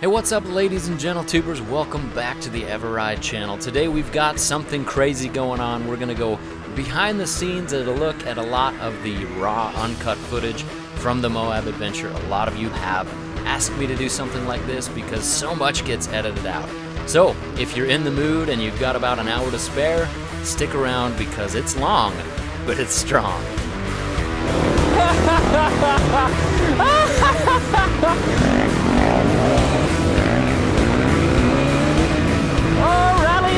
Hey, what's up, ladies and gentle tubers? Welcome back to the eveRide channel. Today we've got something crazy going on. We're gonna go behind the scenes at a look at a lot of the raw, uncut footage from the MOAB adventure. A lot of you have asked me to do something like this because so much gets edited out. So, if you're in the mood and you've got about an hour to spare, stick around because it's long, but it's strong. Oh, rallying!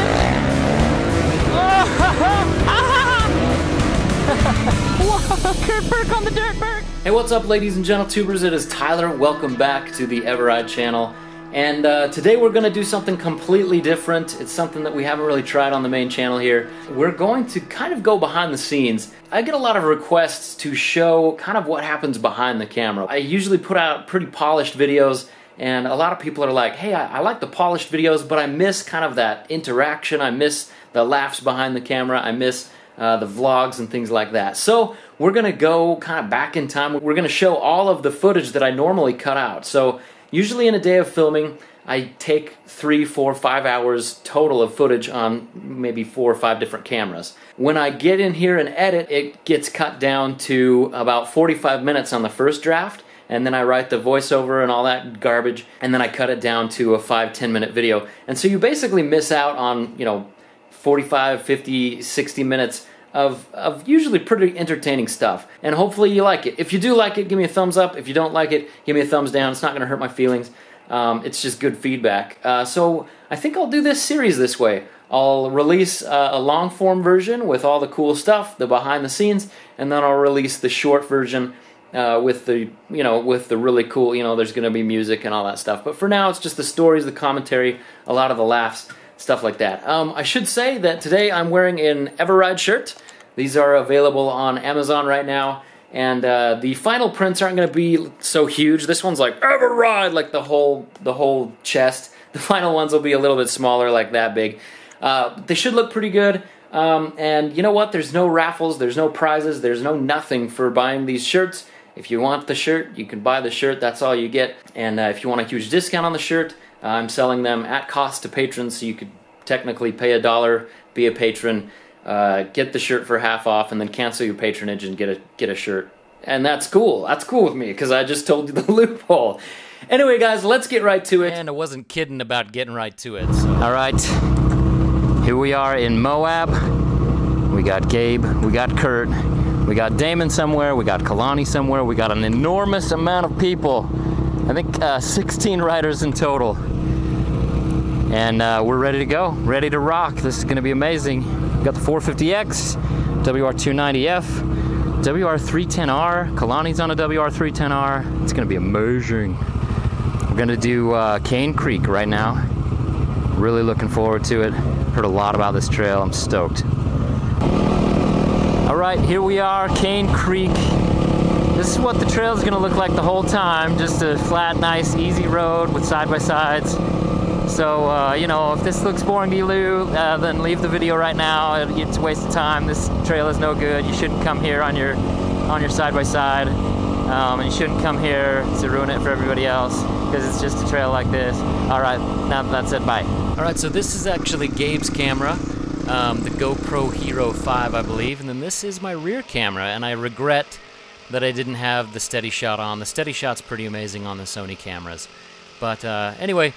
Whoa, Kurt Burke on the dirt bird! Hey, what's up, ladies and gentle tubers? It is Tyler. Welcome back to the eveRide channel. And today we're going to do something completely different. It's something that we haven't really tried on the main channel here. We're going to kind of go behind the scenes. I get a lot of requests to show kind of what happens behind the camera. I usually put out pretty polished videos, and a lot of people are like, hey, I like the polished videos, but I miss kind of that interaction. I miss the laughs behind the camera. I miss the vlogs and things like that. So we're going to go kind of back in time. We're going to show all of the footage that I normally cut out. So usually in a day of filming, I take 3, 4, 5 hours total of footage on maybe 4 or 5 different cameras. When I get in here and edit, it gets cut down to about 45 minutes on the first draft, and then I write the voiceover and all that garbage, and then I cut it down to a 5-10 minute video. And so you basically miss out on, 45, 50, 60 minutes of usually pretty entertaining stuff. And hopefully you like it. If you do like it, give me a thumbs up. If you don't like it, give me a thumbs down. It's not going to hurt my feelings. It's just good feedback. So I think I'll do this series this way. I'll release a long form version with all the cool stuff, the behind the scenes, and then I'll release the short version with the really cool, there's going to be music and all that stuff. But for now, it's just the stories, the commentary, a lot of the laughs, stuff like that. I should say that today I'm wearing an eveRide shirt. These are available on Amazon right now, and the final prints aren't going to be so huge. This one's like eveRide, like the whole chest. The final ones will be a little bit smaller, like that big. They should look pretty good. And you know what? There's no raffles, there's no prizes, there's no nothing for buying these shirts. If you want the shirt, you can buy the shirt. That's all you get. And if you want a huge discount on the shirt, I'm selling them at cost to patrons, so you could technically pay $1, be a patron, get the shirt for half off, and then cancel your patronage and get a shirt. And that's cool. That's cool with me because I just told you the loophole. Anyway, guys, let's get right to it. And I wasn't kidding about getting right to it. So. All right, here we are in MOAB. We got Gabe, we got Kurt, we got Damon somewhere, we got Kalani somewhere, we got an enormous amount of people. I think 16 riders in total. And we're ready to go, ready to rock. This is gonna be amazing. We got the 450X, WR290F, WR310R. Kalani's on a WR310R. It's gonna be amazing. We're gonna do Kane Creek right now. Really looking forward to it. Heard a lot about this trail, I'm stoked. All right, here we are, Kane Creek. This is what the trail is going to look like the whole time. Just a flat, nice, easy road with side-by-sides. So, if this looks boring to you, then leave the video right now. It's a waste of time. This trail is no good. You shouldn't come here on your side-by-side. And you shouldn't come here to ruin it for everybody else because it's just a trail like this. All right, now that's it. Bye. All right, so this is actually Gabe's camera, the GoPro Hero 5, I believe. And then this is my rear camera, and I regret that I didn't have the steady shot on. The steady shot's pretty amazing on the Sony cameras. But anyway,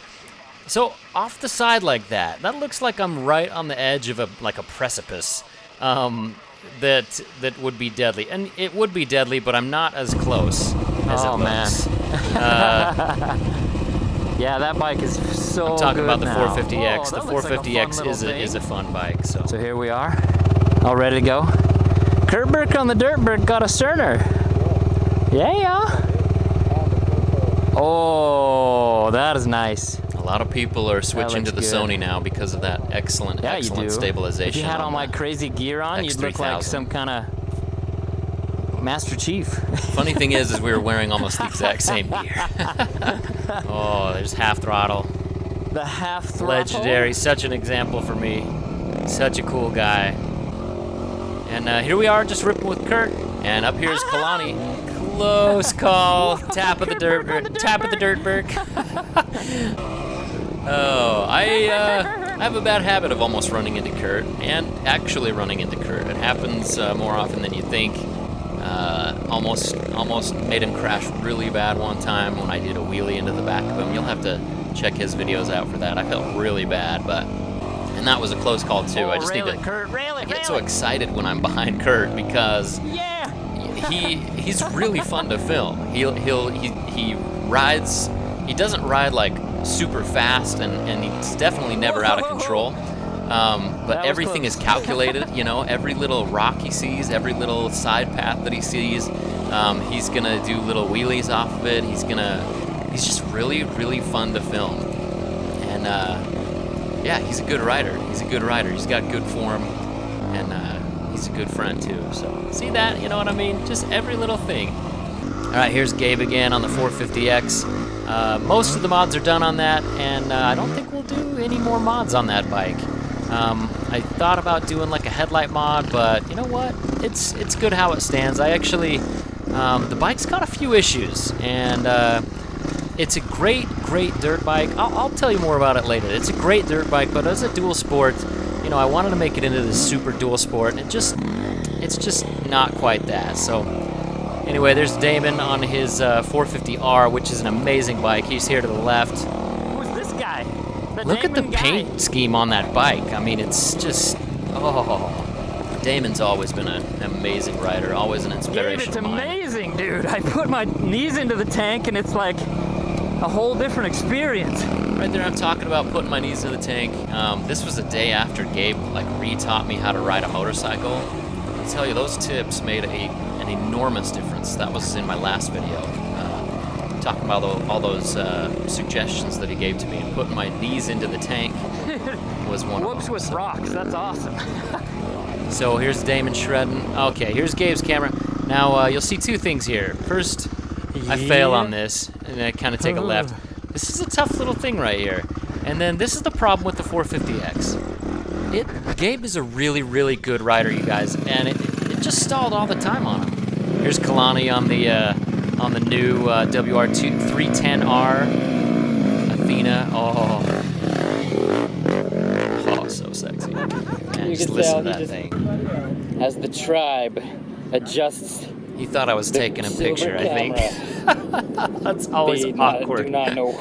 so off the side like that looks like I'm right on the edge of a precipice that would be deadly. And it would be deadly, but I'm not as close as it looks. Yeah, that bike is so I'm talking about the now. 450X. Oh, the 450X is a fun bike. So here we are, all ready to go. Kurt Burke on the dirt bird got a sterner. Yeah. Oh, that is nice. a lot of people are switching to the good. Sony now because of that excellent stabilization. If you had all my crazy gear on, you'd look like some kind of Master Chief. Funny thing is we were wearing almost the exact same gear. Oh, there's half throttle. The half throttle. Legendary, such an example for me. Such a cool guy. And here we are, just ripping with Kurt. And up here is Kalani. Close call. Tap of the dirt. Tap of the dirt, Burke. Oh, I have a bad habit of almost running into Kurt, and actually running into Kurt. It happens more often than you think. Almost made him crash really bad one time when I did a wheelie into the back of him. You'll have to check his videos out for that. I felt really bad, and that was a close call too. I just need to. Kurt, I get so excited when I'm behind Kurt because he's really fun to film. He rides. He doesn't ride like super fast, and he's definitely never out of control. But everything is calculated, you know, every little rock he sees, every little side path that he sees, he's gonna do little wheelies off of it. He's just really, really fun to film. And yeah, he's a good rider. He's got good form, and he's a good friend too. So see that, you know what I mean? Just every little thing. All right, here's Gabe again on the 450X. Most of the mods are done on that, and I don't think we'll do any more mods on that bike. I thought about doing like a headlight mod, but you know what? It's good how it stands. I actually, the bike's got a few issues, and it's a great dirt bike. I'll tell you more about it later. It's a great dirt bike, but as a dual sport, you know, I wanted to make it into this super dual sport, and it's just not quite that. So anyway, there's Damon on his 450R, which is an amazing bike. He's here to the left. Who's this guy? Look at the paint scheme on that bike. I mean, it's just, oh. Damon's always been an amazing rider, always an inspiration It's of mine. amazing, dude. I put my knees into the tank, and it's like a whole different experience. Right there, I'm talking about putting my knees in the tank. This was a day after Gabe like re-taught me how to ride a motorcycle. I'll tell you, those tips made an enormous difference. That was in my last video. Talking about all those suggestions that he gave to me, and putting my knees into the tank was one of them. Whoops with rocks, that's awesome. So here's Damon shredding. Okay, here's Gabe's camera. Now you'll see two things here. First, I fail on this, and I kind of take a left. This is a tough little thing right here. And then this is the problem with the 450X. Gabe is a really, really good rider, you guys, and it just stalled all the time on him. Here's Kalani on the new WR250R Athena. Oh, so sexy. Man, just listen to that thing. As the tribe adjusts. He thought I was taking a picture, I think. That's always awkward. Do not know.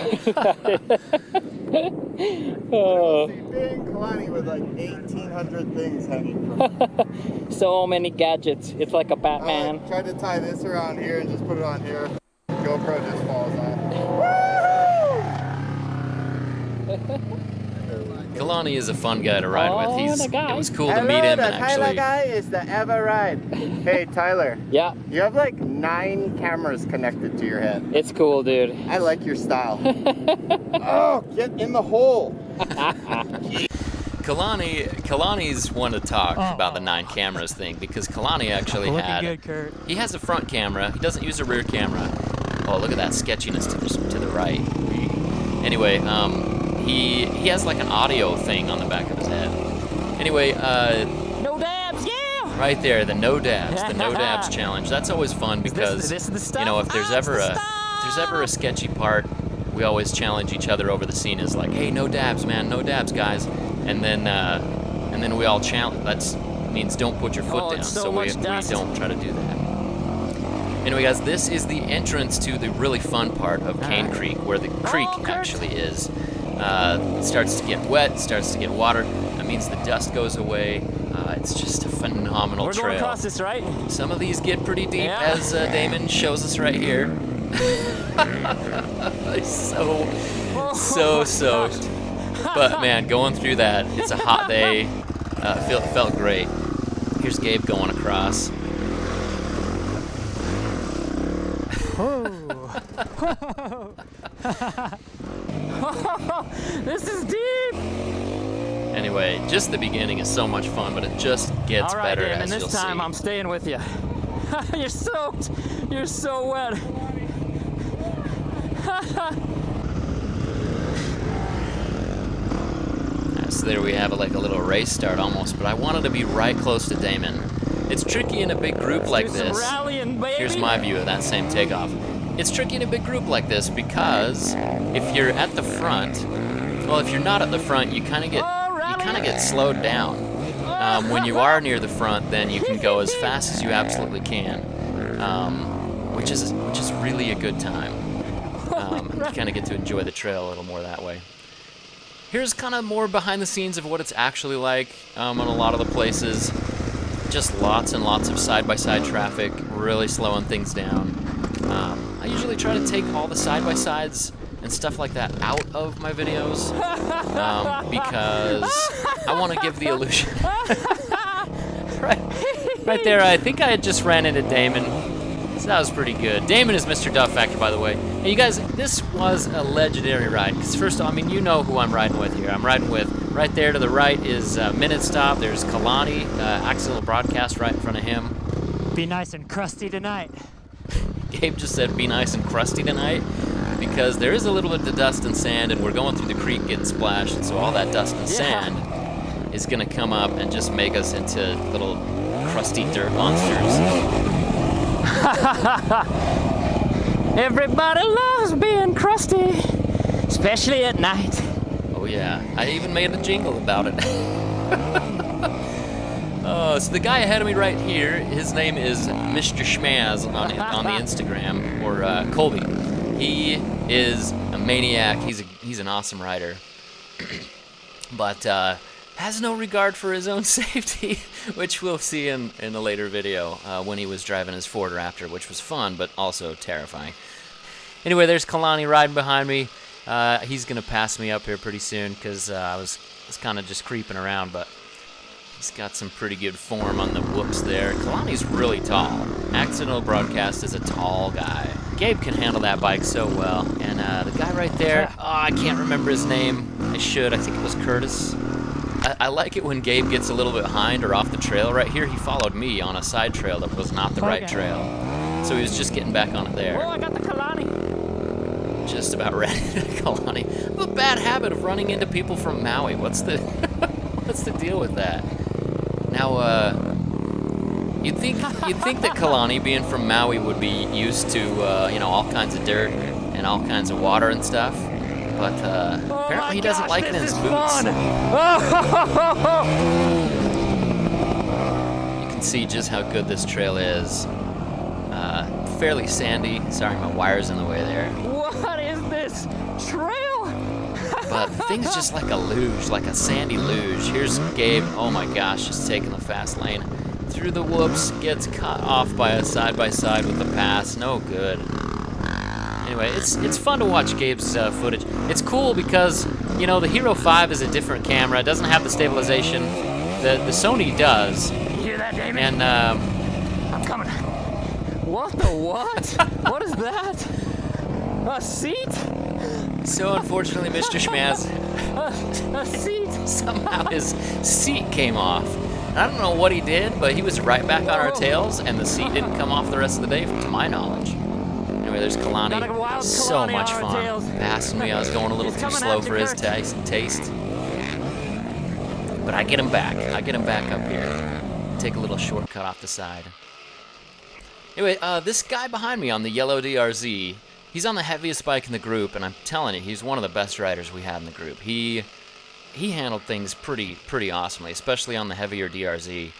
Oh. Kalani with like 1,800 things hanging from So many gadgets. It's like a Batman. I tried to tie this around here and just put it on here. GoPro just falls off. Kalani is a fun guy to ride with. It was cool to Hello, meet him the and Tyler actually. guy is the eveRide. Hey Tyler, Yeah, you have like 9 cameras connected to your head. it's cool, dude. I like your style. Oh, get in the hole. Kalani's one to talk about the 9 cameras thing, because Kalani actually Good, Kurt. he has a front camera. He doesn't use a rear camera. Oh, look at that sketchiness to the right. Anyway, he has like an audio thing on the back of his head. Anyway, No dabs, yeah! right there, the no dabs, the no dabs challenge. That's always fun because this the stuff? you know, if there's Ah, ever it's a the if there's ever a sketchy part, we always challenge each other over the scene. Is like, hey, no dabs, man, no dabs, guys. And then we all challenge. That means don't put your foot down. It's so much we dust. don't try to do that. Anyway, guys, this is the entrance to the really fun part of Kane Creek, where the creek Kurt. actually is. It starts to get wet, starts to get water. That means the dust goes away. It's just a phenomenal We're trail. going across this, right? Some of these get pretty deep, Yeah. as Damon shows us right here. so soaked. But man, going through that, it's a hot day. Felt great. Here's Gabe going across. This is deep! Anyway, just the beginning is so much fun, but it just gets All right, better Damon, as this you'll time see. I'm staying with you. You're soaked. You're so wet. So there we have like a little race start almost, but I wanted to be right close to Damon. It's tricky in a big group like Do some this. rallying. Here's my view of that same takeoff. It's tricky in a big group like this because if you're at the front, well, if you're not at the front, you kind of get slowed down. When you are near the front, then you can go as fast as you absolutely can, which is really a good time. You kind of get to enjoy the trail a little more that way. Here's kind of more behind the scenes of what it's actually like on a lot of the places. Just lots and lots of side-by-side traffic, really slowing things down. I usually try to take all the side-by-sides and stuff like that out of my videos because I want to give the illusion. right there, I think I had just ran into Damon. So that was pretty good. Damon is Mr. Duff Factor, by the way. Hey, you guys, this was a legendary ride. Because first of all, I mean, you know who I'm riding with here. I'm riding with, right there to the right is Minute Stop. There's Kalani, accidental broadcast right in front of him. Be nice and crusty tonight. Gabe just said, be nice and crusty tonight. Because there is a little bit of dust and sand, and we're going through the creek getting splashed. And so all that dust and sand is going to come up and just make us into little crusty dirt monsters. Everybody loves being crusty, especially at night. Oh yeah, I even made a jingle about it. So the guy ahead of me right here, his name is Mr. Schmaz on the Instagram, or Colby. He is a maniac. He's an awesome rider, but has no regard for his own safety, which we'll see in a later video when he was driving his Ford Raptor, which was fun, but also terrifying. Anyway, there's Kalani riding behind me. He's going to pass me up here pretty soon because I was kind of just creeping around, but he's got some pretty good form on the whoops there. Kalani's really tall. Accidental Broadcast is a tall guy. Gabe can handle that bike so well. And the guy right there, I can't remember his name. I should. I think it was Curtis. I like it when Gabe gets a little bit behind or off the trail. Right here, he followed me on a side trail that was not the right trail. So he was just getting back on it there. Oh, I got the Kalani. Just about ran into Kalani. I have a bad habit of running into people from Maui. What's the deal with that? Now, you'd think that Kalani, being from Maui, would be used to all kinds of dirt and all kinds of water and stuff. But apparently he doesn't like it in his boots. You can see just how good this trail is. Fairly sandy. Sorry, my wire's in the way there. What is this trail? But the thing's just like a luge, like a sandy luge. Here's Gabe. Oh my gosh, just taking the fast lane through the whoops. Gets cut off by a side-by-side with the pass. No good. Anyway, it's fun to watch Gabe's footage. It's cool because, the Hero 5 is a different camera. It doesn't have the stabilization. The Sony does. You hear that, Damon? And, I'm coming. What the what? What is that? A seat? So unfortunately, Mr. Schmaz, a seat? somehow his seat came off. And I don't know what he did, but he was right back on our tails, and the seat didn't come off the rest of the day, to my knowledge. Anyway, there's Kalani. So much fun. Passing me. I was going a little too slow for his taste. But I get him back. I get him back up here. Take a little shortcut off the side. Anyway, this guy behind me on the yellow DRZ, he's on the heaviest bike in the group, and I'm telling you, he's one of the best riders we had in the group. He handled things pretty awesomely, especially on the heavier DRZ.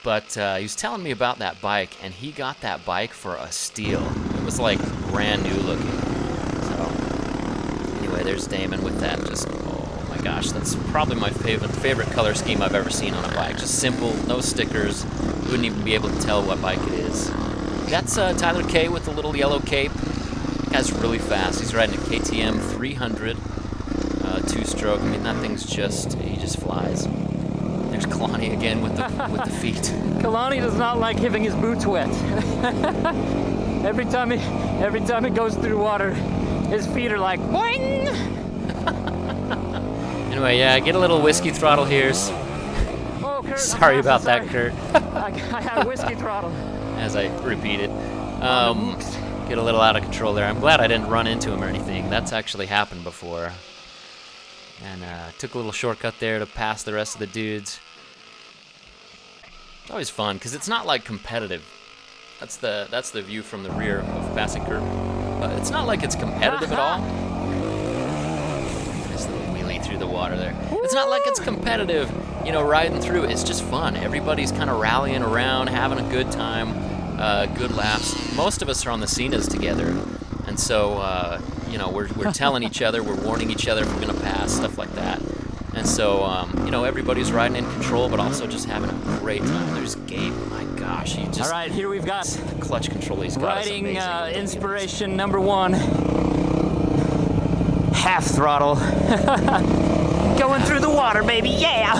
But he was telling me about that bike, and he got that bike for a steal. It was like brand new looking. So anyway, there's Damon with that. Just, oh my gosh, that's probably my favorite color scheme I've ever seen on a bike. Just simple, no stickers. You wouldn't even be able to tell what bike it is. That's Tyler K with the little yellow cape. That guy's really fast. He's riding a KTM 300 two-stroke. I mean, that thing's he just flies. There's Kalani again with the feet. Kalani does not like having his boots wet. every time he goes through water, his feet are like boing. Anyway, yeah, get a little whiskey throttle here. Oh, Kurt, Sorry about that, Kurt. I had a whiskey throttle. As I repeat it. Get a little out of control there. I'm glad I didn't run into him or anything. That's actually happened before. And took a little shortcut there to pass the rest of the dudes. It's always fun because it's not like competitive. That's the view from the rear of passing curb. It's not like it's competitive at all. Nice little wheelie through the water there. It's not like it's competitive, you know, riding through. It's just fun. Everybody's kind of rallying around, having a good time, good laughs. Most of us are on the Cenas together, and so you know, we're telling each other, we're warning each other if we're gonna pass, stuff like that. And so, you know, everybody's riding in control, but also just having a great time. There's Gabe. My gosh, he just. All right, here we've got the clutch control he's got. Riding inspiration number 1. Half throttle. Going through the water, baby. Yeah.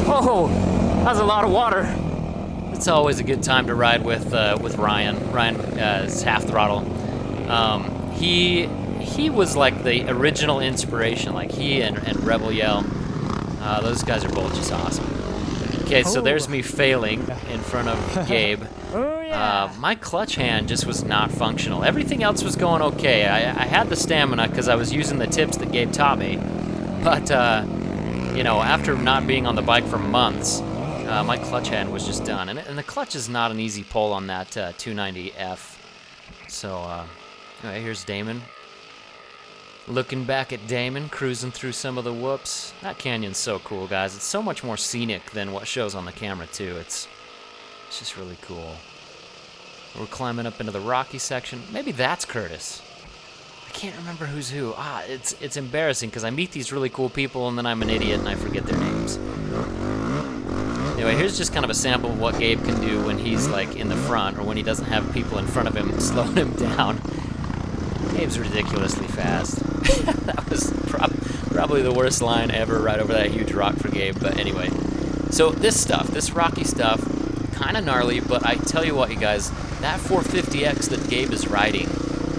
Oh, that's a lot of water. It's always a good time to ride with Ryan. Ryan is half throttle. He was like the original inspiration, like he and Rebel Yell. Those guys are both just awesome. Okay, so there's me failing in front of Gabe. Oh, yeah. My clutch hand just was not functional. Everything else was going okay. I had the stamina because I was using the tips that Gabe taught me. But, you know, after not being on the bike for months, my clutch hand was just done. And the clutch is not an easy pull on that 290F. So, anyway, here's Damon. Looking back at Damon, cruising through some of the whoops. That canyon's so cool, guys. It's so much more scenic than what shows on the camera, too. It's just really cool. We're climbing up into the rocky section. Maybe that's Curtis. I can't remember who's who. It's embarrassing because I meet these really cool people and then I'm an idiot and I forget their names. Anyway, here's just kind of a sample of what Gabe can do when he's like in the front or when he doesn't have people in front of him slowing him down. Gabe's ridiculously fast. That was probably the worst line ever right over that huge rock for Gabe, but anyway. So this stuff, this rocky stuff, kind of gnarly, but I tell you what, you guys, that 450X that Gabe is riding,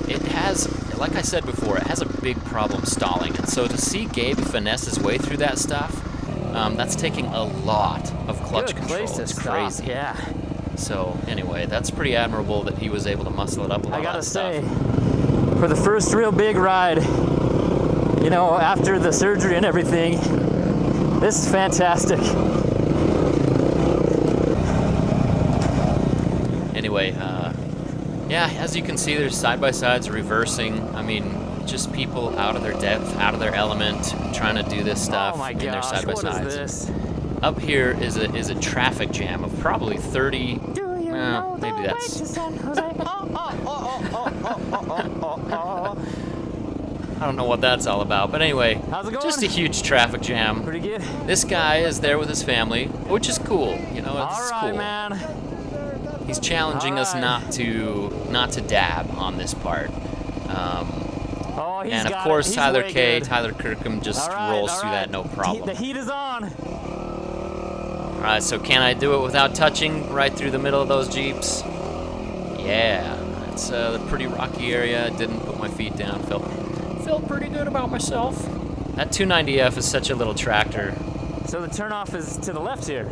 it has, like I said before, it has a big problem stalling. And so to see Gabe finesse his way through that stuff, that's taking a lot of clutch control. It's crazy. Yeah. So anyway, that's pretty admirable that he was able to muscle it up a lot. I gotta of that say, stuff. for the first real big ride, you know, after the surgery and everything, this is fantastic. Anyway, yeah, as you can see, there's side-by-sides reversing. I mean, just people out of their depth, out of their element, trying to do this stuff Oh my in their gosh, side-by-sides. what is this? Up here is a traffic jam of probably 30. Well, maybe that's. I don't know what that's all about, but anyway, How's it going? just a huge traffic jam. Pretty good. This guy is there with his family, which is cool. You know, it's All right, cool. man. He's challenging us not to dab on this part. Oh, he's And of got course, it. He's Tyler way K, good. Tyler Kirkham just All right, rolls all through right. that no problem. The heat is on. All right, so can I do it without touching right through the middle of those Jeeps? Yeah, that's a pretty rocky area. Didn't put my feet down. Felt pretty good about myself. That 290F is such a little tractor. So the turnoff is to the left here.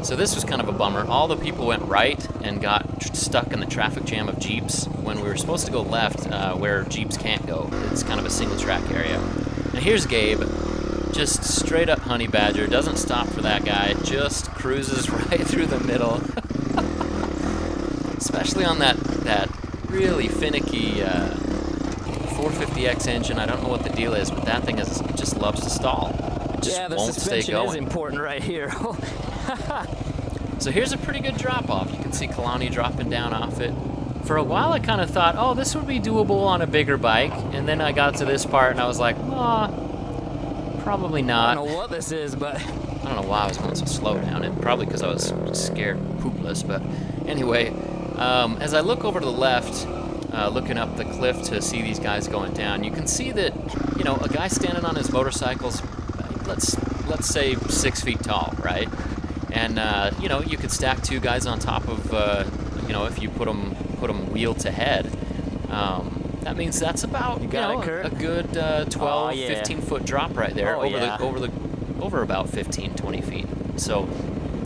So this was kind of a bummer. All the people went right and got stuck in the traffic jam of Jeeps when we were supposed to go left where Jeeps can't go. It's kind of a single track area. And here's Gabe, just straight up honey badger, doesn't stop for that guy, just cruises right through the middle. Especially on that really finicky 450X engine. I don't know what the deal is, but that thing just loves to stall. It just Yeah, the won't stay suspension going. is important right here. So here's a pretty good drop off. You can see Kalani dropping down off it. For a while I kind of thought, oh, this would be doable on a bigger bike. And then I got to this part and I was like, probably I not. don't know what this is, but I don't know why I was going so slow down it. Probably because I was scared poopless. But anyway, as I look over to the left, looking up the cliff to see these guys going down, you can see that, you know, a guy standing on his motorcycle's, let's say 6 feet tall, right? And you know, you could stack two guys on top of, you know, if you put them wheel to head. That means that's about a good 12, 15 foot drop right there over about 15, 20 feet. So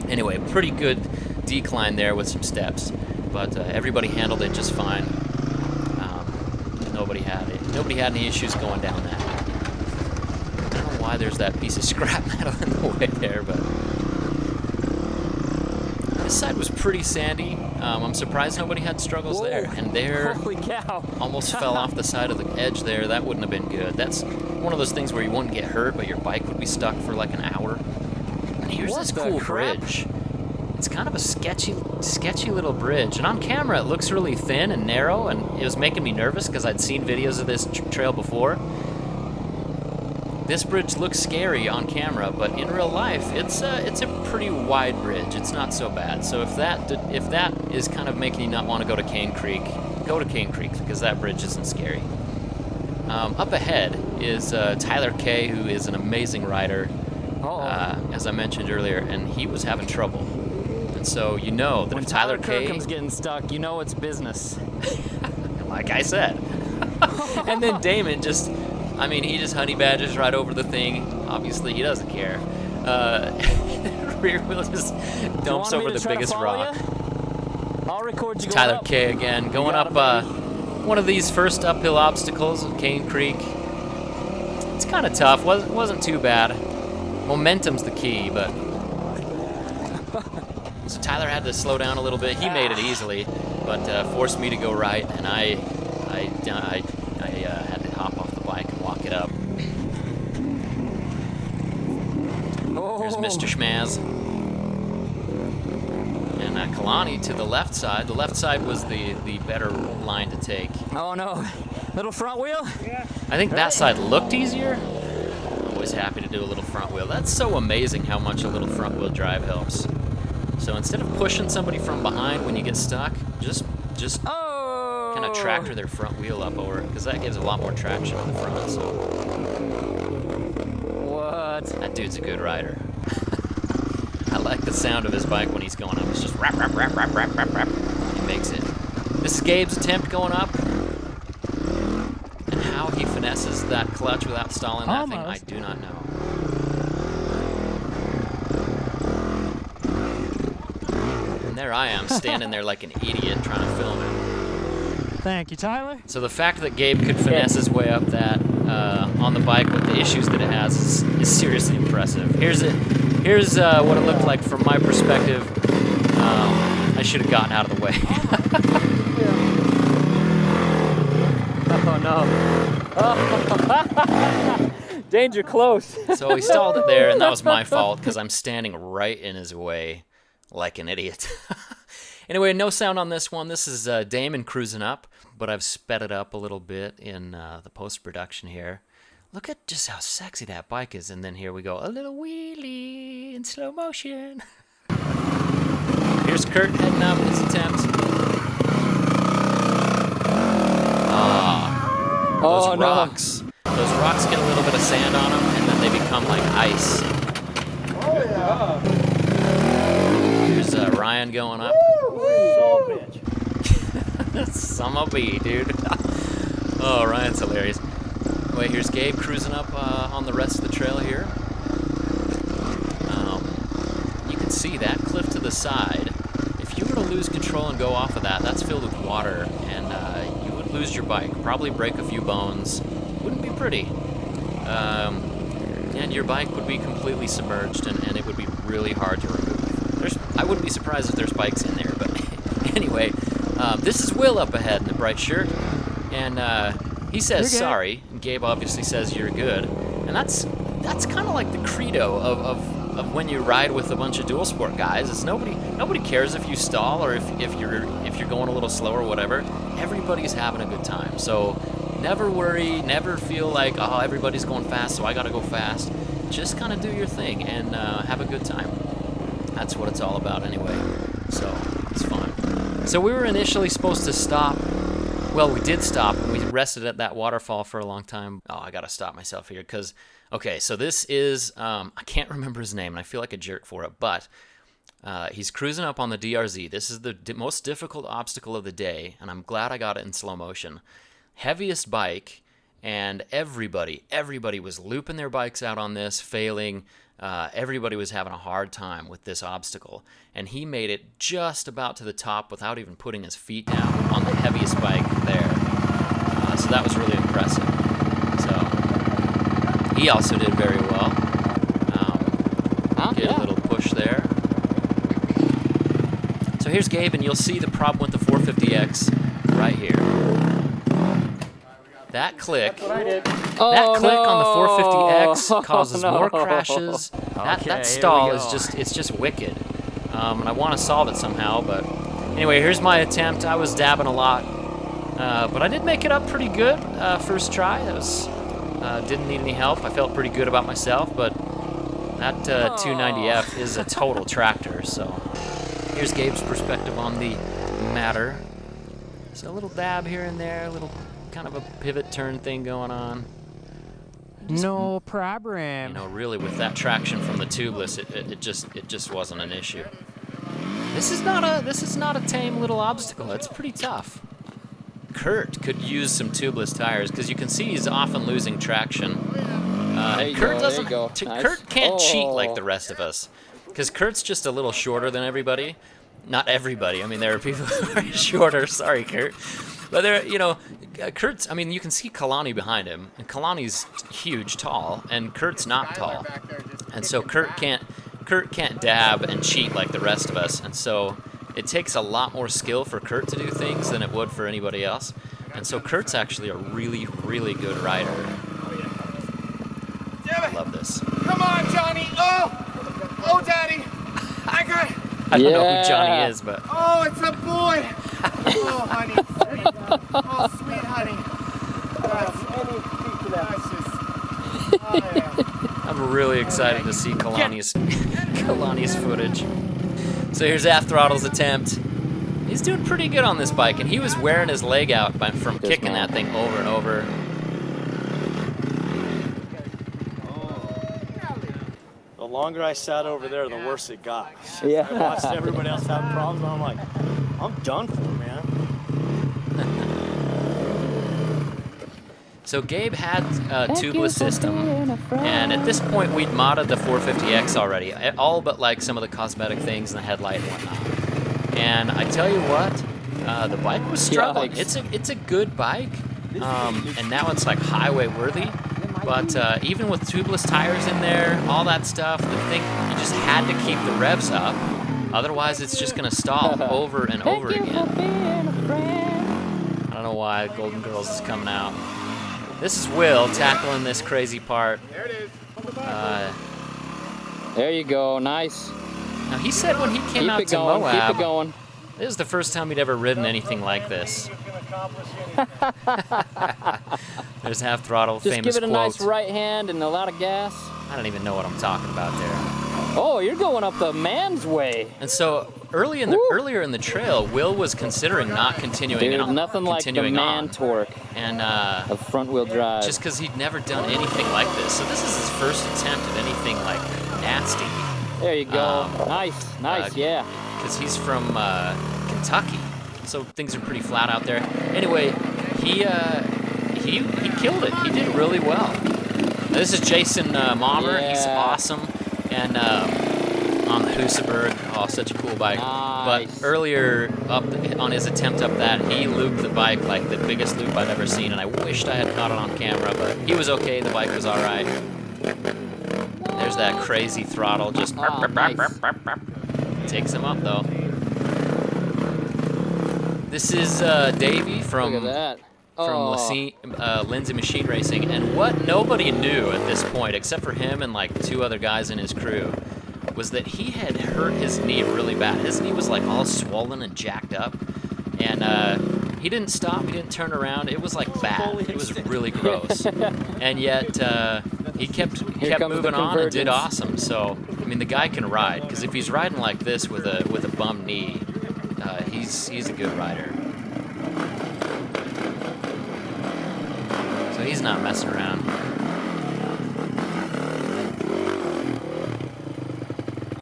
anyway, pretty good decline there with some steps, but everybody handled it just fine. Nobody had any issues going down that. I don't know why there's that piece of scrap metal in the way there, but This side was pretty sandy. I'm surprised nobody had struggles there. And there, Holy cow. almost fell off the side of the edge there. That wouldn't have been good. That's one of those things where you wouldn't get hurt, but your bike would be stuck for like an hour. And here's this cool bridge. It's kind of a sketchy little bridge. And on camera, it looks really thin and narrow, and it was making me nervous because I'd seen videos of this trail before. This bridge looks scary on camera, but in real life, it's a pretty wide bridge. It's not so bad. So if that is kind of making you not want to go to Kane Creek, go to Kane Creek because that bridge isn't scary. Up ahead is Tyler K, who is an amazing rider, as I mentioned earlier, and he was having trouble. And so you know that when if Tyler K comes getting stuck, you know it's business. like I said, and then Damon just. I mean, he just honey badgers right over the thing. Obviously, he doesn't care. Rear wheel just dumps over the biggest rock. I'll record you. Tyler K again, going up one of these first uphill obstacles of Kane Creek. It's kind of tough. Wasn't too bad. Momentum's the key, but so Tyler had to slow down a little bit. He made it easily, but forced me to go right, and I had to hop off the bike and walk it up. Here's Mr. Schmaz. And Kalani to the left side. The left side was the better line to take. Oh no, little front wheel? Yeah. I think that side looked easier. I'm always happy to do a little front wheel. That's so amazing how much a little front wheel drive helps. So instead of pushing somebody from behind when you get stuck, just kind of tractor their front wheel up over it, because that gives a lot more traction on the front. So. What? That dude's a good rider. I like the sound of his bike when he's going up. It's just rap, rap, rap, rap, rap, rap, rap. He makes it. This is Gabe's attempt going up. And how he finesses that clutch without stalling that thing, I do not know. And there I am, standing there like an idiot trying to film him. Thank you, Tyler. So the fact that Gabe could finesse his way up that on the bike with the issues that it has is seriously impressive. Here's what it looked like from my perspective. I should have gotten out of the way. Oh no. Danger close. So he stalled it there, and that was my fault because I'm standing right in his way like an idiot. Anyway, no sound on this one. This is Damon cruising up, but I've sped it up a little bit in the post-production here. Look at just how sexy that bike is. And then here we go, a little wheelie in slow motion. Here's Kurt heading up his attempt. Those rocks. No. Those rocks get a little bit of sand on them, and then they become like ice. Oh, yeah. Here's Ryan going up. Some of me, dude. Oh, Ryan's hilarious. Anyway, here's Gabe cruising up on the rest of the trail here. You can see that cliff to the side. If you were to lose control and go off of that, that's filled with water, and you would lose your bike. Probably break a few bones. Wouldn't be pretty. And your bike would be completely submerged, and it would be really hard to remove. I wouldn't be surprised if there's bikes in there, but anyway, this is Will up ahead in the bright shirt, and he says sorry, and Gabe obviously says you're good, and that's kind of like the credo of when you ride with a bunch of dual sport guys. Is nobody cares if you stall or if you're going a little slow or whatever. Everybody's having a good time, so never worry, never feel like everybody's going fast, so I gotta go fast. Just kind of do your thing and have a good time. That's what it's all about anyway, so it's fun. So we were initially supposed to stop. Well, we did stop, and we rested at that waterfall for a long time. Oh, I gotta stop myself here, because, okay, so this is, I can't remember his name, and I feel like a jerk for it, but he's cruising up on the DRZ. This is the most difficult obstacle of the day, and I'm glad I got it in slow motion. Heaviest bike, and everybody was looping their bikes out on this, failing. Everybody was having a hard time with this obstacle, and he made it just about to the top without even putting his feet down on the heaviest bike there. So that was really impressive. So he also did very well. Get a little push there. here's Gabe, and you'll see the problem with the 450X right here. That click, on the 450X causes more crashes. That stall is just wicked. And I want to solve it somehow, but anyway, here's my attempt. I was dabbing a lot, but I did make it up pretty good first try. That was didn't need any help. I felt pretty good about myself, but that 290F is a total tractor. So here's Gabe's perspective on the matter. So a little dab here and there, a little kind of a pivot turn thing going on. No problem. You know, really with that traction from the tubeless, it just wasn't an issue. This is not a tame little obstacle. It's pretty tough. Kurt could use some tubeless tires because you can see he's often losing traction. Kurt can't cheat like the rest of us because Kurt's just a little shorter than everybody. Not everybody. I mean, there are people who are shorter. Sorry, Kurt. But there, you know, Kurt's, I mean, you can see Kalani behind him, and Kalani's huge, tall, and Kurt's not tall. And so Kurt can't dab and cheat like the rest of us, and so it takes a lot more skill for Kurt to do things than it would for anybody else. And so Kurt's actually a really, really good rider. I love this. Come on, Johnny! Oh, Daddy! I don't know who Johnny is, but... Oh, it's a boy! Oh, honey. Oh, sweet honey. I'm really excited to see Kalani's footage. So here's Half Throttle's attempt. He's doing pretty good on this bike, and he was wearing his leg out from kicking that thing over and over. The longer I sat over there, the worse it got. Yeah. I watched everybody else have problems, and I'm like, I'm done for, man. So Gabe had a tubeless system, and at this point we'd modded the 450X already, all but like some of the cosmetic things and the headlight and whatnot. And I tell you what, the bike was struggling. It's a good bike, and now it's like highway worthy. But even with tubeless tires in there, all that stuff, the thing, you just had to keep the revs up. Otherwise, it's just going to stall over and over again. I don't know why Golden Girls is coming out. This is Will tackling this crazy part. There it is. There you go, nice. Now, he said when he came out to Keep it MOAB, going. this is the first time he'd ever ridden anything like this. There's Half Throttle, Just famous give it a quote. nice right hand and a lot of gas. I don't even know what I'm talking about there. Oh, you're going up the man's way. And so earlier in the trail, Will was considering not continuing Dude, on. nothing like the man torque And of front wheel drive. just because he'd never done anything like this, so this is his first attempt at anything like nasty. There you go. Nice, yeah. Because he's from Kentucky, so things are pretty flat out there. Anyway, he killed it. He did really well. Now, this is Jason Mommer. Yeah. He's awesome. And on the Husaberg, oh, such a cool bike. Nice. But earlier up on his attempt up that, he looped the bike like the biggest loop I'd ever seen, and I wished I had caught it on camera, but he was okay. The bike was all right. There's that crazy throttle, just Nice. takes him up though. This is Davey from Look at that. Lindsay Machine Racing, and what nobody knew at this point, except for him and like two other guys in his crew, was that he had hurt his knee really bad. His knee was like all swollen and jacked up, and he didn't stop, he didn't turn around. It was like bad. It was really gross, and yet he kept moving on and did awesome. So I mean, the guy can ride, because if he's riding like this with a bum knee, he's a good rider. So he's not messing around.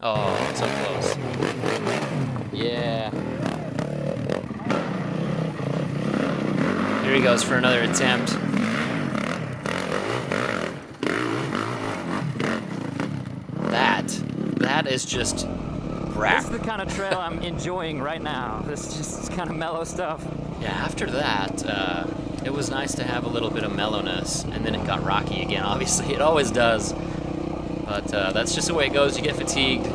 Oh, so close. Yeah. Here he goes for another attempt. That is just This is the kind of trail I'm enjoying right now. This just kind of mellow stuff. Yeah, after that, it was nice to have a little bit of mellowness, and then it got rocky again, obviously. It always does. But that's just the way it goes. You get fatigued.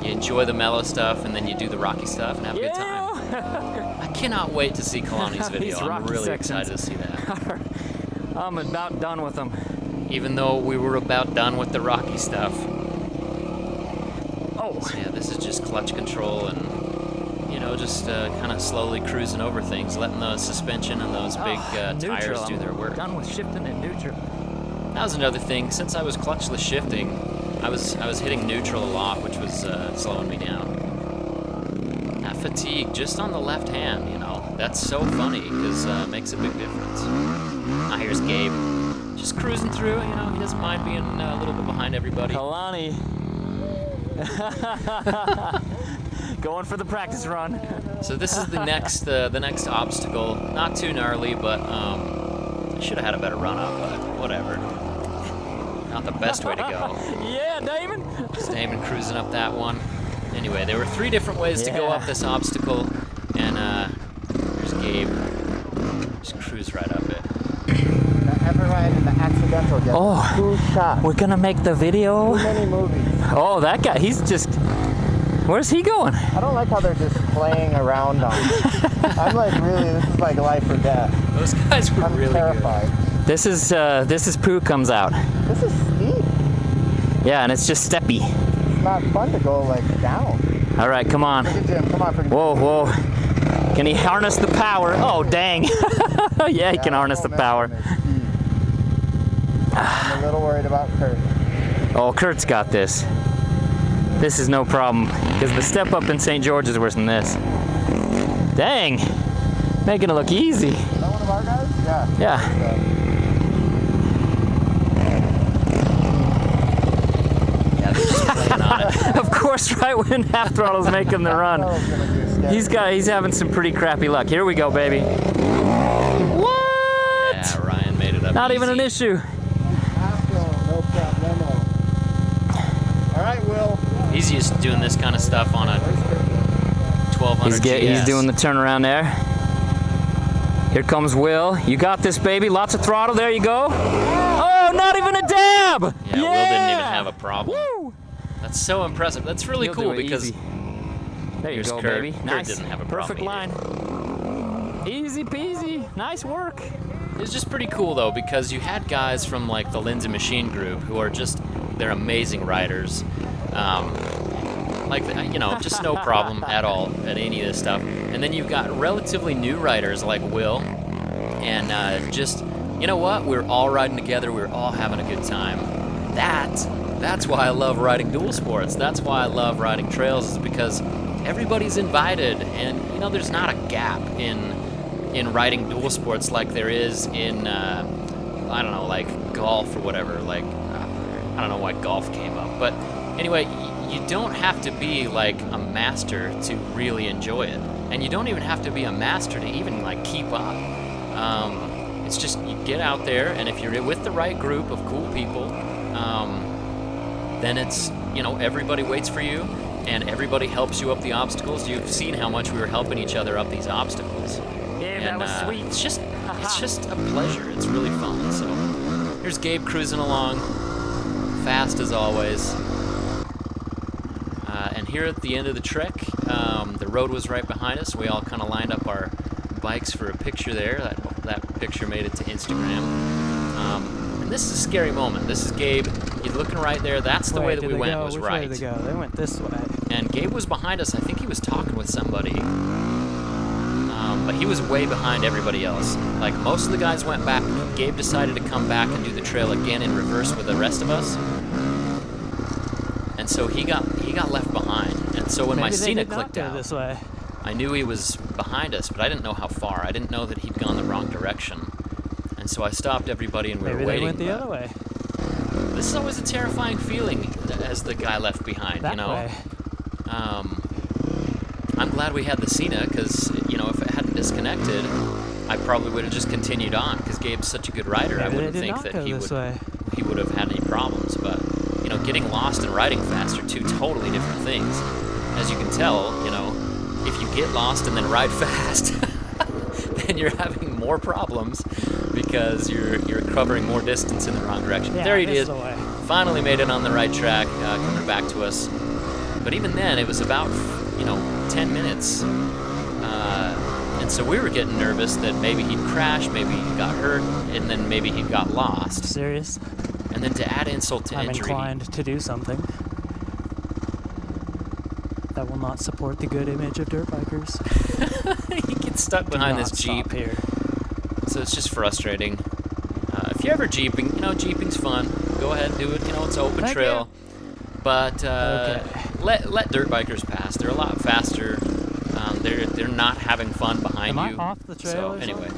You enjoy the mellow stuff, and then you do the rocky stuff and have a good time. I cannot wait to see Kalani's video. These I'm rocky really sections. excited to see that. I'm about done with them. Even though we were about done with the rocky stuff. Oh. So yeah, this is just clutch control and, you know, just kind of slowly cruising over things, letting the suspension and those big tires do their work. Done with shifting in neutral. That was another thing. Since I was clutchless shifting, I was hitting neutral a lot, which was slowing me down. That fatigue just on the left hand, you know, that's so funny because it makes a big difference. Now here's Gabe, just cruising through. You know, he doesn't mind being a little bit behind everybody. Kalani. Going for the practice run. So this is the next obstacle. Not too gnarly, but I should have had a better run up, but whatever. Not the best way to go. Yeah, Damon. Just Damon cruising up that one. Anyway, there were 3 different ways to go up this obstacle, and there's Gabe. Just cruise right up it. The eveRide and the accidental get Oh, 2 shots. we're gonna make the video. Too many movies. Oh, that guy, he's just, where's he going? I don't like how they're just playing around on me. I'm like, really, this is like life or death. Those guys were I'm really terrified. This is Pooh comes out. This is steep. Yeah, and it's just steppy. It's not fun to go like down. All right, come on. Look at Jim, come on. Whoa, whoa. Can he harness the power? Oh, dang. Yeah, he can harness the power. I'm a little worried about Kurt. Oh, Kurt's got this. This is no problem, because the step up in St. George is worse than this. Dang. Making it look easy. Is that one of our guys? Yeah. Yeah. Yeah, they're just playing on it. Of course, right when half throttle's making the run. He's having some pretty crappy luck. Here we go, baby. What? Yeah, Ryan made it up. Not easy. even an issue. No problemo. All right, Will. He's used to doing this kind of stuff on a 1200 GS. He's doing the turnaround there. Here comes Will. You got this, baby. Lots of throttle. There you go. Oh, not even a dab. Yeah, Will didn't even have a problem. Woo. That's so impressive. That's really He'll cool do it because easy. There you here's go, Kurt. baby. Kurt Nice. didn't have a Perfect problem line. Easy peasy. Nice work. it was just pretty cool though because you had guys from like the Lindsay Machine Group who are just they're amazing riders. Like, you know, just no problem at all at any of this stuff. And then you've got relatively new riders like Will, and just, you know what? We're all riding together. We're all having a good time. That's why I love riding dual sports. That's why I love riding trails, is because everybody's invited, and you know, there's not a gap in riding dual sports like there is in I don't know, like golf or whatever. Like I don't know why golf came up, but anyway. You don't have to be like a master to really enjoy it, and you don't even have to be a master to even like keep up. It's just you get out there, and if you're with the right group of cool people, then it's, you know, everybody waits for you, and everybody helps you up the obstacles. You've seen how much we were helping each other up these obstacles. Yeah, And, that was sweet. It's just a pleasure. It's really fun. So here's Gabe cruising along, fast as always. And here at the end of the trek, the road was right behind us. We all kind of lined up our bikes for a picture there. That picture made it to Instagram. And this is a scary moment. This is Gabe. He's looking right there. That's the way that we went was right. Which way did they go? They went this way. And Gabe was behind us. I think he was talking with somebody. But he was way behind everybody else. Like, most of the guys went back. Gabe decided to come back and do the trail again in reverse with the rest of us. And so he got left behind. And so when my Scenic clicked out, this way. I knew he was behind us, but I didn't know how far. I didn't know that he'd gone the wrong direction. And so I stopped everybody and we were Maybe waiting. they went the other way. This is always a terrifying feeling as the guy left behind, That you know. way. I'm glad we had the Cena, because, you know, if it hadn't disconnected, I probably would have just continued on, because Gabe's such a good rider. I wouldn't think that he would have had any problems. But, you know, getting lost and riding fast are two totally different things. As you can tell, you know, if you get lost and then ride fast, then you're having more problems because you're covering more distance in the wrong direction. Yeah, there he this is. is the way. Finally made it on the right track, coming back to us. But even then, it was about, 10 minutes. And so we were getting nervous that maybe he'd crash, maybe he got hurt, and then maybe he got lost. Serious? And then to add insult to I'm injury, inclined to do something that will not support the good image of dirt bikers. he gets stuck behind this Jeep. Here. So it's just frustrating. If you're ever Jeeping, Jeeping's fun. Go ahead and do it. It's open Thank trail. you. But Okay. let dirt bikers pass. They're a lot faster. They're not having fun behind Am you. I off the trail So or anyway.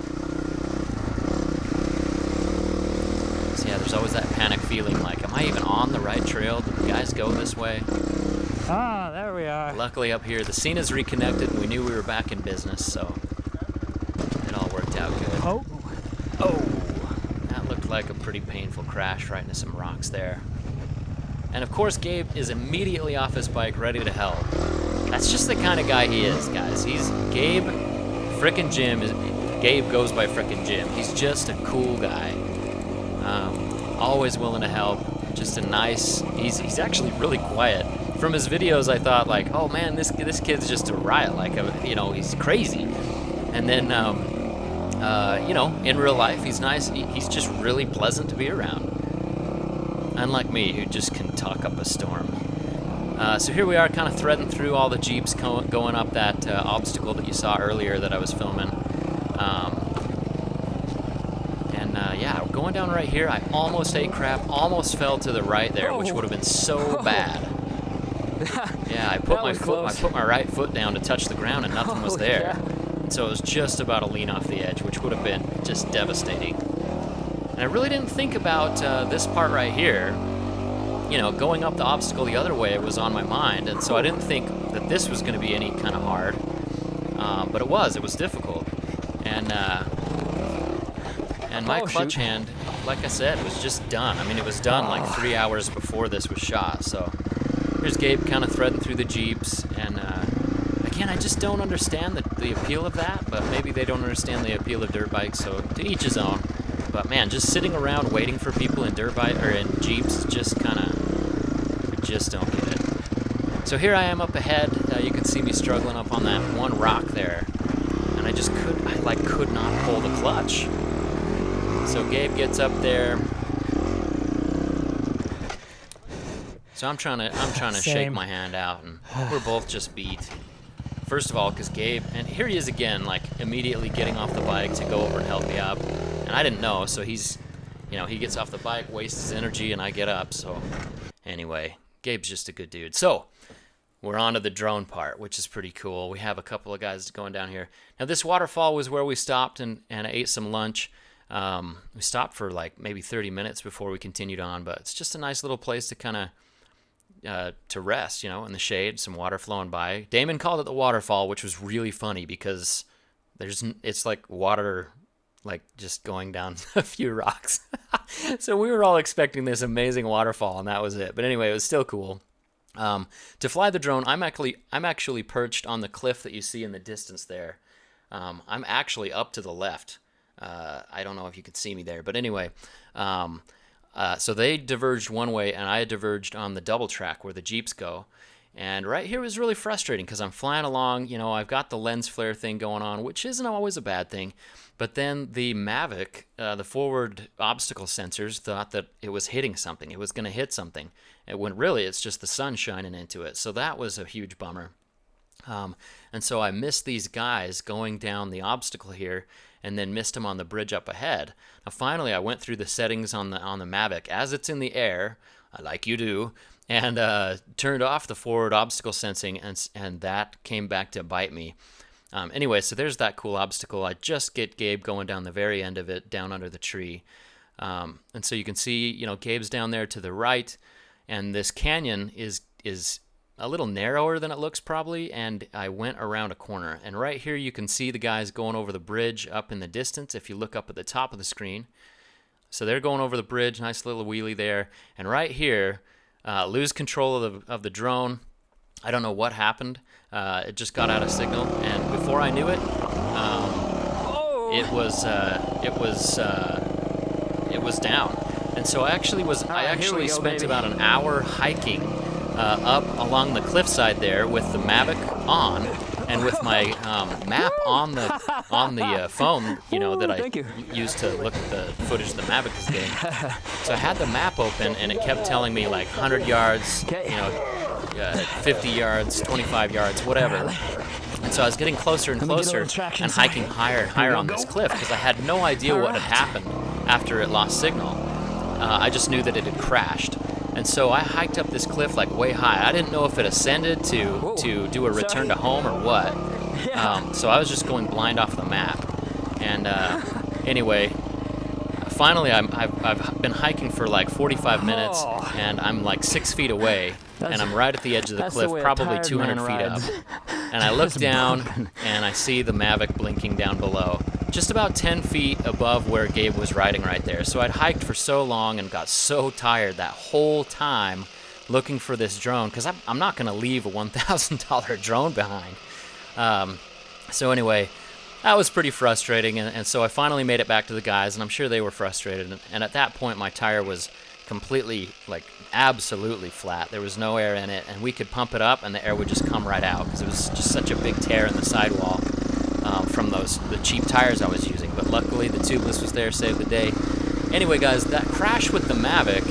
So yeah, there's always that panic feeling like, am I even on the right trail? Did the guys go this way? Ah, there we are. Luckily up here, the scene is reconnected and we knew we were back in business, so it all worked out good. Oh. Oh, that looked like a pretty painful crash right into some rocks there. And of course, Gabe is immediately off his bike, ready to help. That's just the kind of guy he is, guys. He's Gabe, frickin' Jim. Gabe goes by frickin' Jim. He's just a cool guy. Always willing to help. Just a nice. He's actually really quiet. From his videos, I thought like, oh man, this kid's just a riot. Like, he's crazy. And then, in real life, he's nice. He's just really pleasant to be around. Unlike me, who just can talk up a storm. So here we are, kind of threading through all the Jeeps going up that obstacle that you saw earlier that I was filming. Yeah, going down right here, I almost ate crap, almost fell to the right there, which would have been so bad. Yeah, I put my right foot down to touch the ground and nothing was there. And so it was just about to lean off the edge, which would have been just devastating. And I really didn't think about this part right here. Going up the obstacle the other way was on my mind, and so I didn't think that this was going to be any kind of hard. But it was difficult. And my clutch hand, like I said, was just done. I mean, it was done like 3 hours before this was shot. So here's Gabe kind of threading through the Jeeps, and again, I just don't understand the appeal of that, but maybe they don't understand the appeal of dirt bikes, so to each his own. But man, just sitting around waiting for people in in Jeeps, just kind of, I just don't get it. So here I am up ahead. You can see me struggling up on that one rock there, and I could not pull the clutch. So Gabe gets up there. So I'm trying to shake my hand out, and we're both just beat. First of all, because Gabe, and here he is again, like immediately getting off the bike to go over and help me up. And I didn't know, so he's, he gets off the bike, wastes his energy, and I get up. So anyway, Gabe's just a good dude. So we're on to the drone part, which is pretty cool. We have a couple of guys going down here. Now this waterfall was where we stopped and ate some lunch. We stopped for like maybe 30 minutes before we continued on, but it's just a nice little place to kind of to rest, in the shade, some water flowing by. Damon called it the waterfall, which was really funny because it's like water, like just going down a few rocks. So we were all expecting this amazing waterfall, and that was it. But anyway, it was still cool. To fly the drone, I'm actually perched on the cliff that you see in the distance there. I'm actually up to the left. I don't know if you can see me there, but anyway. So they diverged one way, and I diverged on the double track where the Jeeps go. And right here was really frustrating because I'm flying along. I've got the lens flare thing going on, which isn't always a bad thing. But then the Mavic, the forward obstacle sensors, thought that it was hitting something. It was going to hit something. When really it's just the sun shining into it. So that was a huge bummer. And so I missed these guys going down the obstacle here, and then missed them on the bridge up ahead. Now finally I went through the settings on the Mavic as it's in the air, like you do, and turned off the forward obstacle sensing, and that came back to bite me. Anyway, so there's that cool obstacle. I just get Gabe going down the very end of it, down under the tree. And so you can see, Gabe's down there to the right, and this canyon is a little narrower than it looks probably, and I went around a corner. And right here you can see the guys going over the bridge up in the distance if you look up at the top of the screen. So they're going over the bridge, nice little wheelie there. And right here, lose control of the drone. I don't know what happened. It just got out of signal, and before I knew it, it was down. And so I actually spent about an hour hiking up along the cliffside there with the Mavic on, and with my map on the phone, you know, that I used to look at the footage the Mavic was getting. So I had the map open, and it kept telling me like 100 yards, you know, 50 yards, 25 yards, whatever. And so I was getting closer and closer and hiking higher and higher on this cliff because I had no idea what had happened after it lost signal. I just knew that it had crashed. And so I hiked up this cliff like way high. I didn't know if it ascended to do a return to home or what. So I was just going blind off the map. And anyway, finally I've been hiking for like 45 minutes, and I'm like 6 feet away, and I'm right at the edge of the cliff, probably 200 feet up. And I look down, and I see the Mavic blinking down below, just about 10 feet above where Gabe was riding right there. So I'd hiked for so long and got so tired that whole time looking for this drone, because I'm not going to leave a $1,000 drone behind. So anyway, that was pretty frustrating, and so I finally made it back to the guys, and I'm sure they were frustrated. And at that point, my tire was completely, like, absolutely flat. There was no air in it, and we could pump it up, and the air would just come right out, because it was just such a big tear in the sidewall from the cheap tires I was using. But luckily, the tubeless was there, saved the day. Anyway, guys, that crash with the Mavic,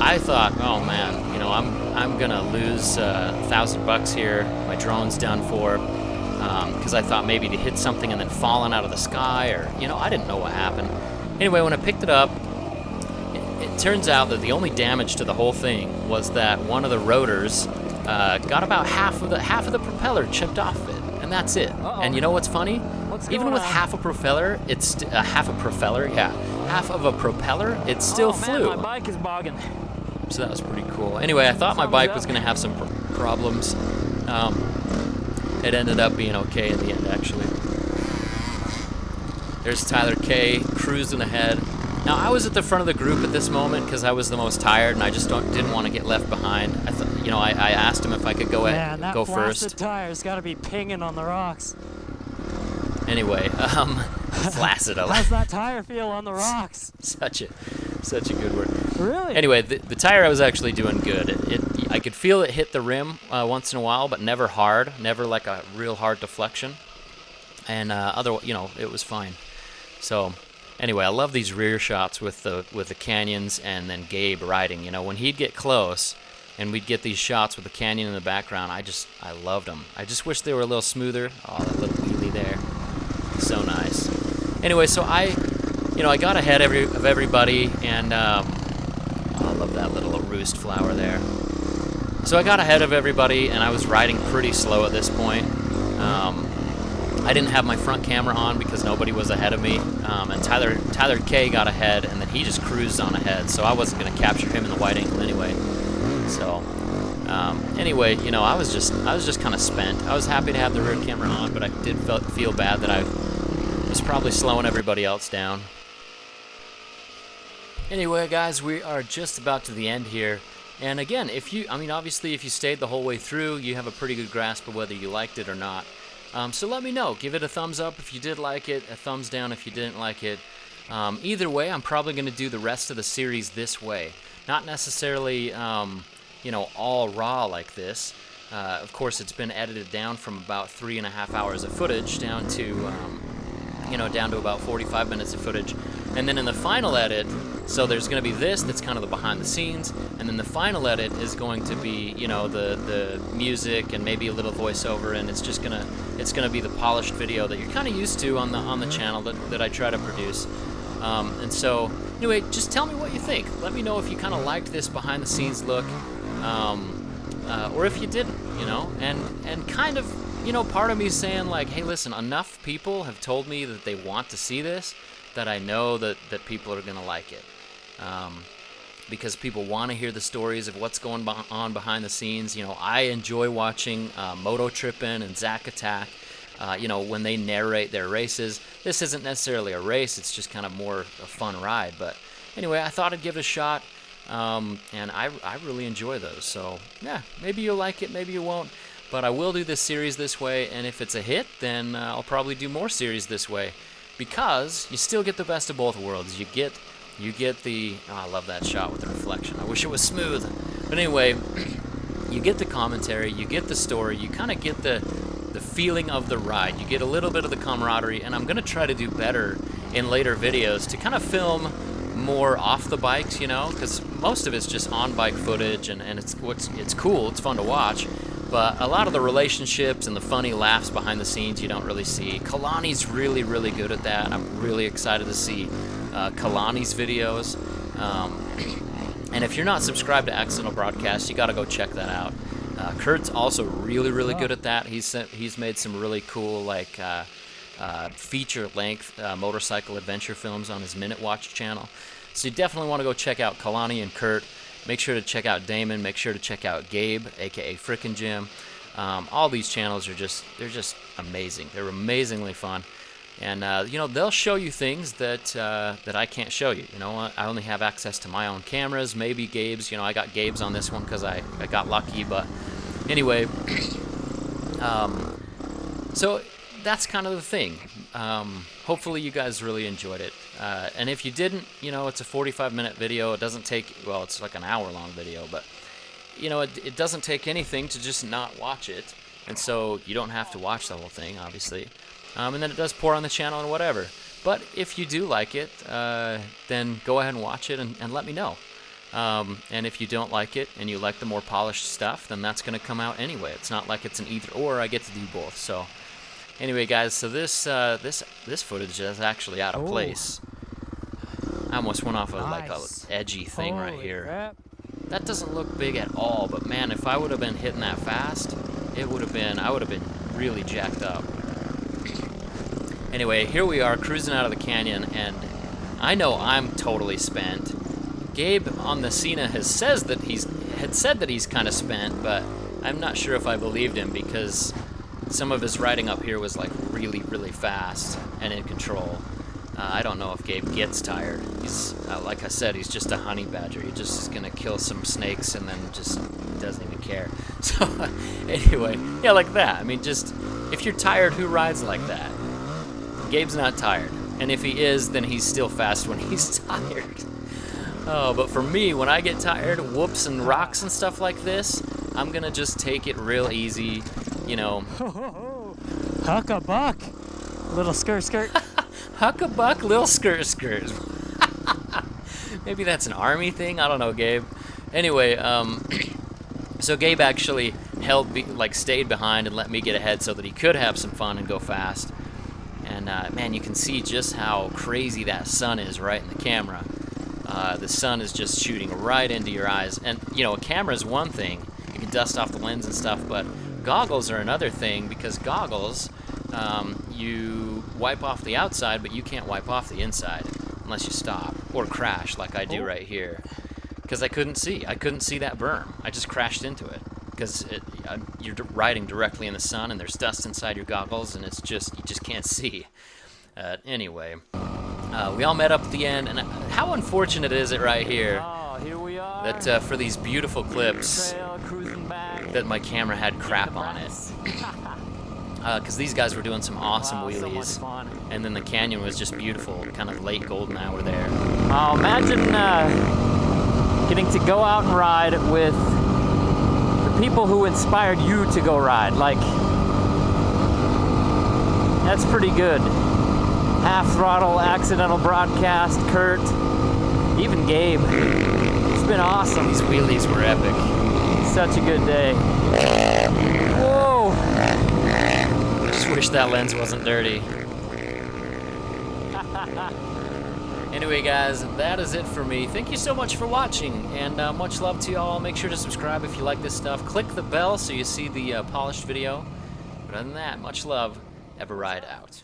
I thought, oh man, you know, I'm gonna lose $1,000 here. My drone's done for. Because I thought maybe to hit something and then falling out of the sky, or, you know, I didn't know what happened. Anyway, when I picked it up, it turns out that the only damage to the whole thing was that one of the rotors got about half of the propeller chipped off of it, and that's it. And you know what's funny? Even with half a propeller, half of a propeller, it still flew. Man, my bike is bogging. So that was pretty cool. Anyway, I thought my bike was going to have some problems. It ended up being okay in the end, actually. There's Tyler K cruising ahead. Now, I was at the front of the group at this moment because I was the most tired, and I just didn't want to get left behind. I asked him if I could go first. Blasted tire's got to be pinging on the rocks. Anyway, flaccid. How's that tire feel on the rocks? Such a good word. Really? Anyway, the tire I was actually doing good. I could feel it hit the rim once in a while, but never hard, never like a real hard deflection. And it was fine. So anyway, I love these rear shots with the canyons and then Gabe riding. You know, when he'd get close and we'd get these shots with the canyon in the background, I loved them. I just wish they were a little smoother. Oh, that little wheelie there, so nice. Anyway, so I got ahead of everybody, and I love that little roost flower there. So I got ahead of everybody, and I was riding pretty slow at this point. I didn't have my front camera on because nobody was ahead of me, and Tyler K got ahead, and then he just cruised on ahead, so I wasn't going to capture him in the wide angle anyway. So anyway, you know, I was just kind of spent. I was happy to have the rear camera on, but I did feel bad that I was probably slowing everybody else down. Anyway, guys, we are just about to the end here. And again, obviously if you stayed the whole way through, you have a pretty good grasp of whether you liked it or not. So let me know. Give it a thumbs up if you did like it, a thumbs down if you didn't like it. Either way, I'm probably going to do the rest of the series this way. Not necessarily, all raw like this. Of course, it's been edited down from about 3.5 hours of footage down to about 45 minutes of footage. And then in the final edit, so there's going to be this that's kind of the behind the scenes, and then the final edit is going to be, the music and maybe a little voiceover, and it's going to be the polished video that you're kind of used to on the channel that I try to produce. And so anyway, just tell me what you think. Let me know if you kind of liked this behind the scenes look, or if you didn't, and kind of, part of me is saying like, hey, listen, enough people have told me that they want to see this, that I know that people are going to like it. Because people want to hear the stories of what's going on behind the scenes. I enjoy watching Moto Trippin' and Zach Attack, when they narrate their races. This isn't necessarily a race, it's just kind of more a fun ride. But anyway, I thought I'd give it a shot, and I really enjoy those. So yeah, maybe you'll like it, maybe you won't. But I will do this series this way, and if it's a hit, then I'll probably do more series this way. Because you still get the best of both worlds. You get the, I love that shot with the reflection. I wish it was smooth. But anyway, you get the commentary, you get the story, you kind of get the feeling of the ride. You get a little bit of the camaraderie, and I'm going to try to do better in later videos to kind of film more off the bikes, you know, because most of it's just on-bike footage, and it's cool, it's fun to watch, but a lot of the relationships and the funny laughs behind the scenes you don't really see. Kalani's really, really good at that. I'm really excited to see Kalani's videos. And if you're not subscribed to Accidental Broadcast, you got to go check that out. Kurt's also really, really good at that. He's made some really cool, like, feature-length motorcycle adventure films on his Minute Watch channel. So you definitely want to go check out Kalani and Kurt. Make sure to check out Damon. Make sure to check out Gabe, aka Frickin' Jim. All these channels are they're just amazing. They're amazingly fun. And, you know, they'll show you things that I can't show you. You know, I only have access to my own cameras, maybe Gabe's. You know, I got Gabe's on this one because I got lucky. But anyway, so that's kind of the thing. Hopefully you guys really enjoyed it. And if you didn't, you know, it's a 45-minute video. It doesn't take, well, it's like an hour-long video. But, you know, it doesn't take anything to just not watch it. And so you don't have to watch the whole thing, obviously. And then it does pour on the channel and whatever. But if you do like it, then go ahead and watch it and let me know. And if you don't like it and you like the more polished stuff, then that's going to come out anyway. It's not like it's an either or. I get to do both. So anyway, guys, so this footage is actually out of place. I almost went off of like a edgy thing right here. Crap. That doesn't look big at all, but man, if I would have been hitting that fast, I would have been really jacked up. Anyway, here we are cruising out of the canyon, and I know I'm totally spent. Gabe on the Cena had said that he's kind of spent, but I'm not sure if I believed him because some of his riding up here was like really, really fast and in control. I don't know if Gabe gets tired. He's, like I said, he's just a honey badger. He just is gonna kill some snakes and then just doesn't even care. So anyway, yeah, like that. I mean, just if you're tired, who rides like that? Gabe's not tired, and if he is, then he's still fast when he's tired. Oh, but for me, when I get tired, whoops and rocks and stuff like this, I'm gonna just take it real easy, you know. Huck a buck. Little skirt. Huck a buck, little skirt. Maybe that's an army thing. I don't know, Gabe. Anyway, so Gabe actually stayed behind and let me get ahead so that he could have some fun and go fast. And man, you can see just how crazy that sun is right in the camera. The sun is just shooting right into your eyes. And, you know, a camera is one thing. You can dust off the lens and stuff, but goggles are another thing because goggles, you wipe off the outside, but you can't wipe off the inside unless you stop or crash like I do right here. Because I couldn't see that berm. I just crashed into it because you're riding directly in the sun and there's dust inside your goggles and you just can't see. Anyway, we all met up at the end, and how unfortunate is it right here Here we are. that for these beautiful clips Trail, cruising back. that my camera had crap on it. Because these guys were doing some awesome Wow, so much wheelies, fun. and then the canyon was just beautiful, kind of late golden hour there. Oh, imagine getting to go out and ride with the people who inspired you to go ride. Like, that's pretty good. Half Throttle, Accidental Broadcast, Kurt, even Gabe. It's been awesome. These wheelies were epic. Such a good day. Whoa! I just wish that lens wasn't dirty. Anyway, guys, that is it for me. Thank you so much for watching, and much love to you all. Make sure to subscribe if you like this stuff. Click the bell so you see the polished video. But other than that, much love. eveRide out.